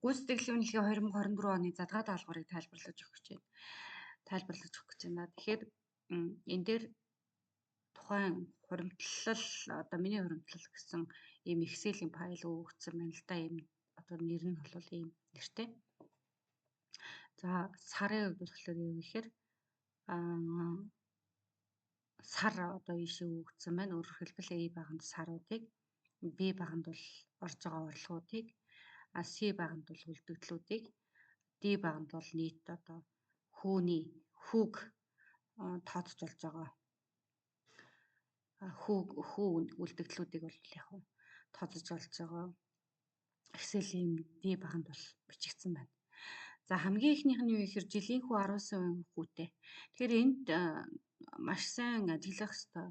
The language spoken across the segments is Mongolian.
Гүйцэтгэлийн үнэлгээ 2024 оны задгаа даалгаврыг тайлбарлаж өгөх гэж байна. Тэгэхээр энэ дээр тухайн хуримтлал одоо миний хуримтлал гэсэн ийм Excel-ийн файл өгөгдсөн байна л да. Ийм одоо нэр нь бол ийм нэртэй. За сарын хувьд болохоор юу гэхээр сар одоо ийшээ өгөгдсөн байна. Өөрөөр хэлбэл A баганд саруудыг, B баганд бол орж байгаа орлогуудыг, C баганд бол үлдэгдлүүдийг, D баганд бол нийт одоо хүүг тооцож болж байгаа. Хүү үлдэгдлүүдийг бол яг тооцож болж байгаа. Excel-ийн D баганд бол бичигдсэн байна. За хамгийн ихнийх нь юу гэхээр жилийн хүү 19% хүүтэй. Тэгэхээр энд маш сайн ажиллах ёстой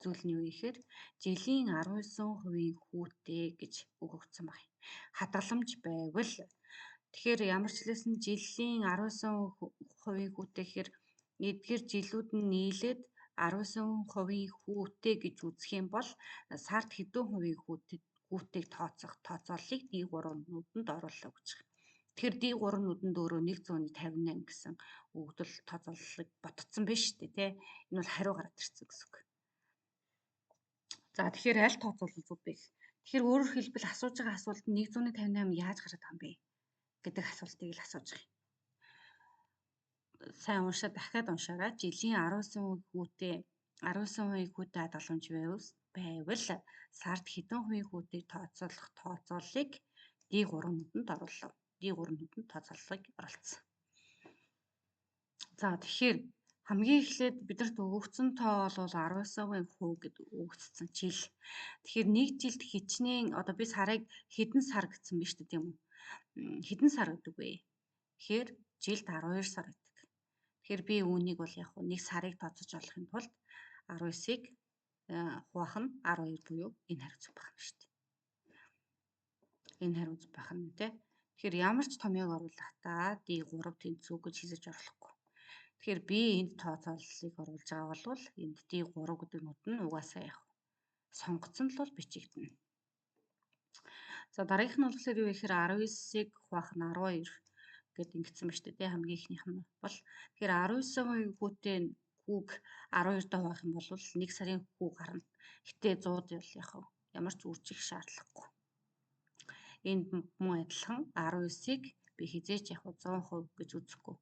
зүйл нь юу гэхээр жилийн 19% хүүтэй гэж өгөгдсөн байна. Хадгаламж байвал тэгэхээр ямар ч хэлсэн жилийн 19% хүүтэй гэхээр эдгээр жилүүд нь нийлээд 19% хүүтэй гэж үзэх юм бол сард хэдэн хувийн хүүтэйг тооцох тооцооллыг D3-нууданд оруулах гэж байна. Тэгэхээр D3-нууданд өөрөө 158 гэсэн өгдөл тооцооллыг ботцсон байна шүү дээ, тий. Энэ бол хариу гараад ирсэн гэсэн үг. За тэгэхээр аль тооцоолол зөв бэ? Тэгэхээр өөрөөр хэлбэл асууж байгаа асуулт нь 158 яаж гараад байгаа юм бэ гэдэг асуултыг л асууж байгаа юм. Сайн уншаад дахиад уншаарай. Жилийн 19% хүүтэй хадгаламж байвал сард хэдэн хувийн хүүтэйг тооцоолох тооцооллыг D3-нууданд оруулав. D3-нууданд тооцооллыг оруулсан. За тэгэхээр хамгийн эхлээд бидэрт өгөгдсөн тоо бол 19% гэдэг өгөгдсөн жил. Тэгэхээр нэг жилд хичнээн одоо би сарыг хэдэн сар гэсэн биз дээ тийм үү? Хэдэн сар гэдэг вэ? Тэгэхээр жилд 12 сар гэдэг. Тэгэхээр би үүнийг бол яг нэг сарыг тооцож олохын тулд 19-ыг хуваах нь 12 буюу энэ хариу зөв байна шүү дээ. Энэ хариу зөв байна тий. Тэгэхээр ямар ч томьёог оруулахдаа D3 тэнцүү гэж хэлж оруулахгүй. Тэгэхээр би энд тооцооллыг оруулж байгаа бол энд D3 гэдэг нут нь угаасаа яг сонгоцсон л бол бичигдэнэ. За дараагийнх нь болохоор юу гэхээр 19-ыг хуваах нь 12 гэд ингэсэн ба шүү дээ. Хамгийн ихнийх нь бол тэгэхээр 19% хүүтэй хүүг 12-доо хуваах юм бол 1 сарын хүү гарна. Гэтэ 100 бол яг ямар ч үржих шаардлагагүй. Энд мөн адилхан 19-ыг би хизээч яг 100% гэж үзэхгүй.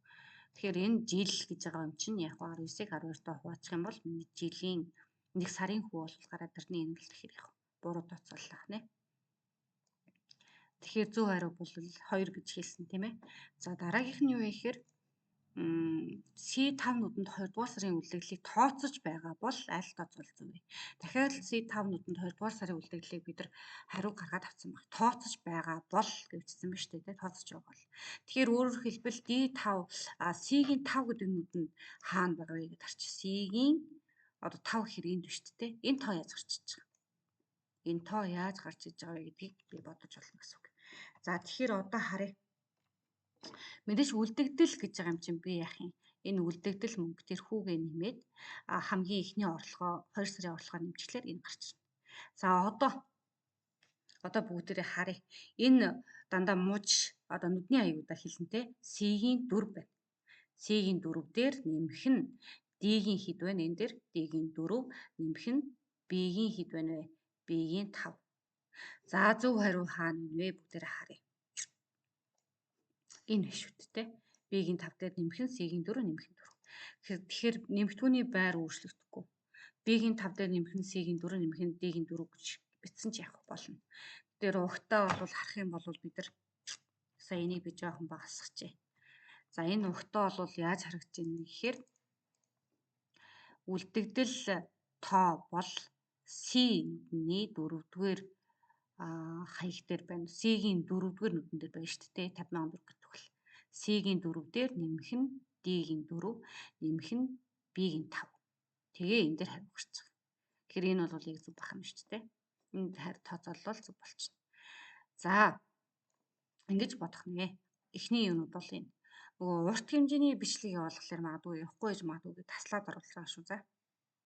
Тэгэхээр энэ жил гэж байгаа юм чинь яг 19-ыг 12-доо хуваачих юм бол миний жилийн 1 сарын хүү бол гараад ирнэ. Энэ л тэгэхээр яг буруу тооцооллоо нэ. Тэгэхээр зөв хариу бол 2 гэж хэлсэн тийм ээ. За дараагийнх нь юу вэ гэхээр C5-нууданд 2 дугаар сарын үлдэгдлийг тооцож байгаа бол аль тооцоол зөв вэ? Дахиад C5-нууданд 2 дугаар сарын үлдэгдлийг бид нар хариу гаргаад авсан баг. Тооцож байгаа бол гэвчсэн ба шүү дээ, тооцож байгаа бол. Тэгэхээр өөрөөр хэлбэл D5 C-ийн 5 гэдэг нүд нь хаана байгаа вэ гэдээ харчих. C-ийн одоо 5 гэхээр энд биш дээ. Энэ тоо яаж гарч иж байгаа? Энэ тоо яаж гарч иж байгаа вэ гэдгийг би бодож олно гэсэн үг. За тэгэхээр одоо харъя. Мэдээж үлдэгдэл гэж байгаа юм чинь би яах юм? Энэ үлдэгдэл мөнгө тэрхүүгээ нэмээд хамгийн ихний орлогоо 2 сарын орлогоо нэмчихлээр энэ гарч ирнэ. За одоо бүгдээрээ харъя. Энэ дандаа мууж одоо нүдний аюудаар хэлнэ те. C-ийн 4 байна. C-ийн 4 дээр нэмэх нь D-ийн хэд байна? Энэ дээр D-ийн 4 нэмэх нь B-ийн хэд байна вэ? B-ийн 5. За зөв хариу хаана вэ? Бүгдээрээ харъя. Энэ биш үттэй. B-ийн 5 дээр нэмэх нь C-ийн 4 нэмэх нь 4. Тэгэхээр нэмэгдүүний байр өөрчлөгдөхгүй. B-ийн 5 дээр нэмэх нь C-ийн 4 нэмэх нь D-ийн 4 гэж бичсэн ч явах болно. Тэр угтаа бол харах юм бол бид нар сая энийг би жоохон багасгачээ. За энэ угтаа бол яаж харагдаж байна вэ гэхээр үлдэгдэл тоо бол C-ний 4-р хаяг дээр байна. C-ийн 4-р нүдэн дээр байна шүү дээ. 50,000 төгрөг гэдэг бол. C-ийн 4 дээр нэмэх нь D-ийн 4 нэмэх нь B-ийн 5. Тэгээ энэ дээр хариу гарч байгаа. Тэгэхээр энэ бол яг зөв байх юм шүү дээ. Энд тооцоолол зөв болчихно. За ингэж бодох нэ. Эхний юмуд бол энэ. Нөгөө урт хэмжээний бичлэг явуулахлаар магадгүй явахгүй гэж магадгүй гэж таслаад оруулах шүү за.